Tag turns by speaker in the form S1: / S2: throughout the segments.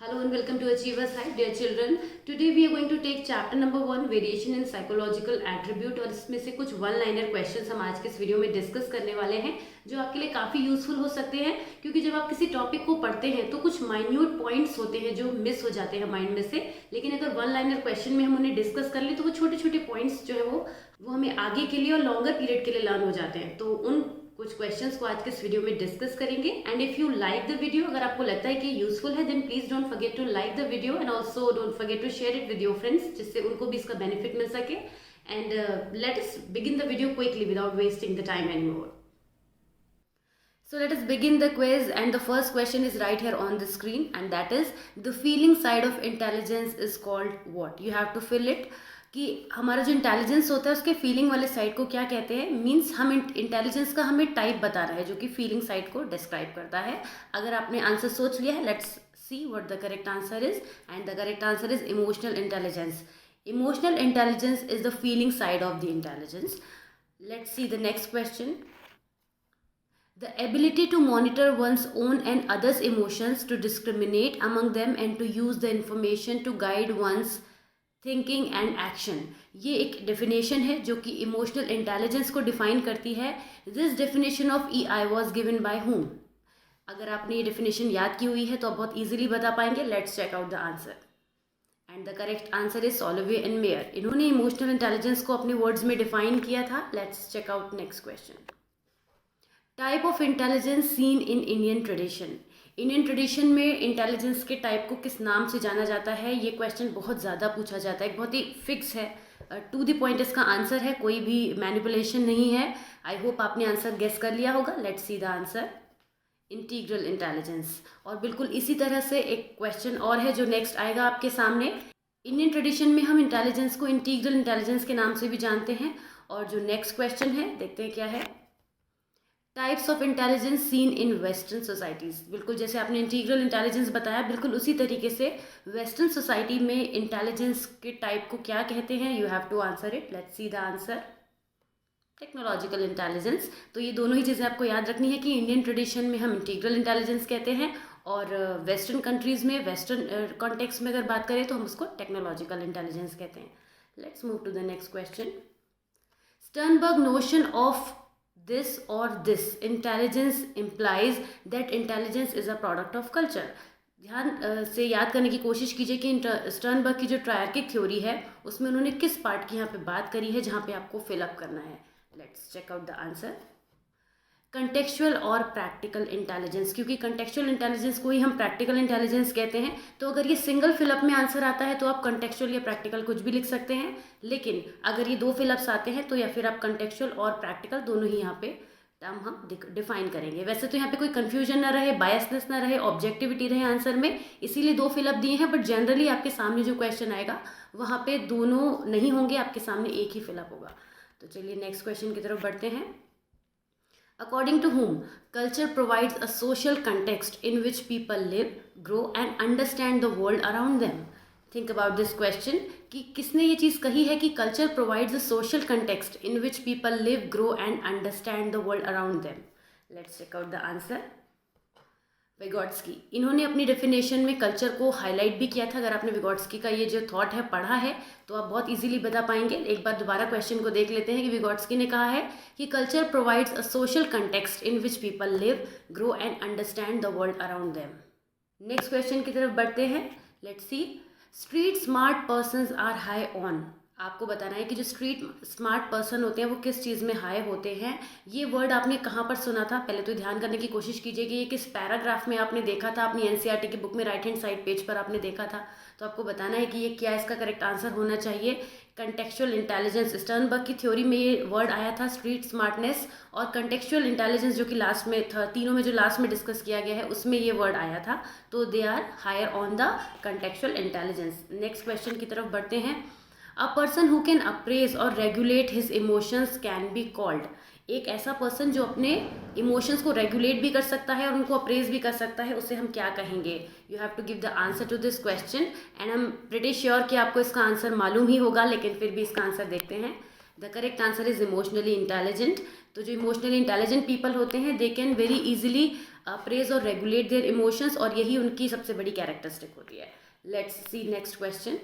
S1: Hello and welcome to Achievers Side, dear children. Today we are going to take chapter number 1, variation in psychological attribute, और इसमें से कुछ one liner questions हम आज के इस वीडियो में डिस्कस करने वाले हैं जो आपके लिए काफ़ी यूजफुल हो सकते हैं, क्योंकि जब आप किसी टॉपिक को पढ़ते हैं तो कुछ माइन्यूट पॉइंट्स होते हैं जो मिस हो जाते हैं माइंड में से, लेकिन अगर वन लाइनर क्वेश्चन में हम उन्हें डिस्कस कर लें तो वो छोटे छोटे पॉइंट्स जो है वो हमें आगे के लिए और लॉन्गर पीरियड के लिए लर्न हो जाते हैं। तो उन कुछ क्वेश्चंस को आज के इस वीडियो में डिस्कस करेंगे। And if you like the video, अगर आपको लगता है कि यूजफुल है, then please don't forget to like the video and also don't forget to share it with your friends, जिससे उनको भी इसका बेनिफिट मिल सके। And let us begin the video quickly without wasting the time anymore. So let us begin the quiz, and the first question is right here on the screen, and that is the feeling side of intelligence is called what? You have to fill it कि हमारा जो intelligence होता है उसके feeling वाले side को क्या कहते हैं। मीन्स हम इंटेलिजेंस का हमें टाइप बता रहा है जो कि फीलिंग साइड को डिस्क्राइब करता है। अगर आपने आंसर सोच लिया है, let's see what the correct answer is, and the correct answer is emotional intelligence. Emotional intelligence is the feeling side of the intelligence. Let's see the next question. The ability to monitor one's own and others' emotions, to discriminate among them and to use the information to guide one's thinking and action. ये एक definition है जो कि emotional intelligence को define करती है. This definition of EI was given by whom? अगर आपने ये definition याद की हुई है तो आप बहुत easily बता पाएंगे. Let's check out the answer. And the correct answer is Solovey and Mayer. इन्होंने emotional intelligence को अपने words में define किया था. Let's check out next question. Type of intelligence seen in Indian tradition. Indian tradition में intelligence के type को किस नाम से जाना जाता है? ये क्वेश्चन बहुत ज़्यादा पूछा जाता है, बहुत ही फिक्स है, टू द पॉइंट इसका आंसर है, कोई भी मैनिपुलेशन नहीं है. आई होप आपने आंसर गेस कर लिया होगा. Let's see the answer, integral intelligence. और बिल्कुल इसी तरह से एक क्वेश्चन और है जो नेक्स्ट आएगा आपके सामने. इंडियन ट्रेडिशन में हम इंटेलिजेंस को इंटीग्रल इंटेलिजेंस के नाम से भी जानते हैं. और जो नेक्स्ट क्वेश्चन है देखते हैं क्या है. Types of intelligence seen in western societies. बिल्कुल जैसे आपने इंटीग्रल इंटेलिजेंस बताया, बिल्कुल उसी तरीके से वेस्टर्न सोसाइटी में इंटेलिजेंस के टाइप को क्या कहते हैं? You have to answer it. Let's see the answer, technological intelligence. तो ये दोनों ही चीज़ें आपको याद रखनी है कि इंडियन ट्रेडिशन में हम इंटीग्रल इंटेलिजेंस कहते हैं, और वेस्टर्न कंट्रीज़ में, वेस्टर्न कॉन्टेक्स्ट में अगर बात करें तो हम उसको टेक्नोलॉजिकल इंटेलिजेंस कहते हैं. Let's move to the next question. Sternberg notion of this or this intelligence implies that intelligence is a product of culture. ध्यान से याद करने की कोशिश कीजिए कि स्टर्नबर्ग की जो ट्रायर्किक थ्योरी है उसमें उन्होंने किस पार्ट की यहाँ पे बात करी है जहाँ पे आपको फिलअप करना है. Let's check out the answer. Contextual और प्रैक्टिकल इंटेलिजेंस. क्योंकि कंटेक्चुअल इंटेलिजेंस को ही हम प्रैक्टिकल इंटेलिजेंस कहते हैं, तो अगर ये सिंगल फिलअप में आंसर आता है तो आप कंटेक्चुअल या प्रैक्टिकल कुछ भी लिख सकते हैं, लेकिन अगर ये दो फिलअप्स आते हैं तो या फिर आप कंटेक्चुअल और प्रैक्टिकल दोनों ही यहाँ पे टर्म हम डिफाइन करेंगे. वैसे तो यहाँ पे कोई कन्फ्यूजन ना रहे, बायसनेस ना रहे, ऑब्जेक्टिविटी रहे आंसर में, इसीलिए दो फिलअप दिए हैं. बट जनरली आपके सामने जो क्वेश्चन आएगा वहाँ पे दोनों नहीं होंगे, आपके सामने एक ही फिलअप होगा. तो चलिए नेक्स्ट क्वेश्चन की तरफ बढ़ते हैं. According to whom culture provides a social context in which people live, grow and understand the world around them. Think about this question कि किसने ये चीज़ कही है कि culture provides a social context in which people live, grow and understand the world around them. Let's check out the answer. विगोट्स्की. इन्होंने अपनी definition में culture को हाईलाइट भी किया था. अगर आपने विगोट्स्की का ये जो थॉट है पढ़ा है तो आप बहुत इजीली बता पाएंगे. एक बार दोबारा क्वेश्चन को देख लेते हैं कि विगोट्स्की ने कहा है कि culture provides a social context in which people live, grow and understand the world around them. Next question की तरफ बढ़ते हैं. Let's see. Street smart persons are high on. आपको बताना है कि जो स्ट्रीट स्मार्ट पर्सन होते हैं वो किस चीज़ में हाई होते हैं. ये वर्ड आपने कहाँ पर सुना था? पहले तो ध्यान करने की कोशिश कीजिए कि ये किस पैराग्राफ में आपने देखा था. अपनी एनसीईआरटी की बुक में राइट हैंड साइड पेज पर आपने देखा था. तो आपको बताना है कि ये क्या इसका करेक्ट आंसर होना चाहिए. Contextual intelligence. स्टर्नबर्ग की थ्योरी में ये वर्ड आया था, स्ट्रीट स्मार्टनेस, और कंटेक्चुअल इंटेलिजेंस जो कि लास्ट में था, तीनों में जो लास्ट में डिस्कस किया गया है उसमें ये वर्ड आया था. तो they are higher on the contextual intelligence. Next question की तरफ बढ़ते हैं. A person who can appraise और regulate his emotions can be called. एक ऐसा पर्सन जो अपने इमोशंस को रेगुलेट भी कर सकता है और उनको अप्रेज भी कर सकता है, उसे हम क्या कहेंगे? You have to give the answer to this question and I am pretty sure कि आपको इसका आंसर मालूम ही होगा, लेकिन फिर भी इसका आंसर देखते हैं. The correct answer is emotionally intelligent. तो जो इमोशनली इंटेलिजेंट पीपल होते हैं they can very easily apprise और रेगुलेट देयर इमोशंस, और यही उनकी सबसे बड़ी कैरेक्टरिस्टिक होती है। Let's see next question.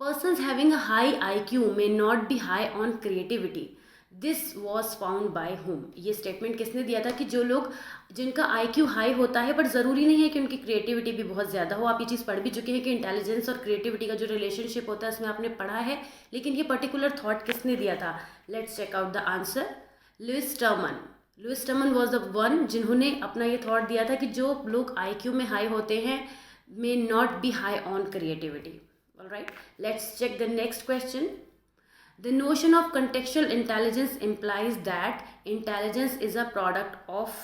S1: Persons having a high IQ may not be high on creativity, this was found by home. ये स्टेटमेंट किसने दिया था कि जो लोग जिनका IQ हाई होता है बट ज़रूरी नहीं है कि उनकी क्रिएटिविटी भी बहुत ज़्यादा हो। आप ये चीज़ पढ़ भी चुके हैं कि इंटेलिजेंस और क्रिएटिविटी का जो रिलेशनशिप होता है उसमें आपने पढ़ा है, लेकिन ये पर्टिकुलर थॉट किसने दिया था? Let's check out the answer. Lewis Terman. Lewis Terman was the one जिन्होंने अपना ये थॉट दिया था कि जो लोग IQ में हाई होते हैं may not be high on creativity. Alright, let's check the next question. The notion of contextual intelligence implies that intelligence is a product of।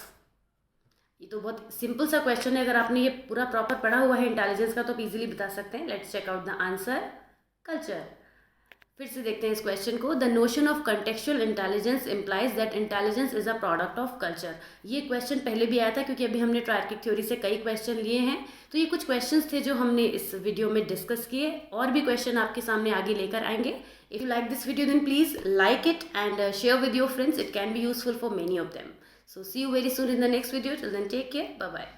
S1: ये तो बहुत सिंपल सा क्वेश्चन है, अगर आपने ये पूरा प्रॉपर पढ़ा हुआ है इंटेलिजेंस का तो आप इजीली बता सकते हैं। Let's check out the answer, culture. फिर से देखते हैं इस क्वेश्चन को। The notion of contextual intelligence implies that intelligence is a product of culture. ये क्वेश्चन पहले भी आया था क्योंकि अभी हमने ट्रायर्किक थ्योरी से कई क्वेश्चन लिए हैं, तो ये कुछ क्वेश्चंस थे जो हमने इस वीडियो में डिस्कस किए। और भी क्वेश्चन आपके सामने आगे लेकर आएंगे। If you like this video then please like it and share with your friends, it can be useful for many of them. So see you very soon in the next video. Till then, take care. Bye bye.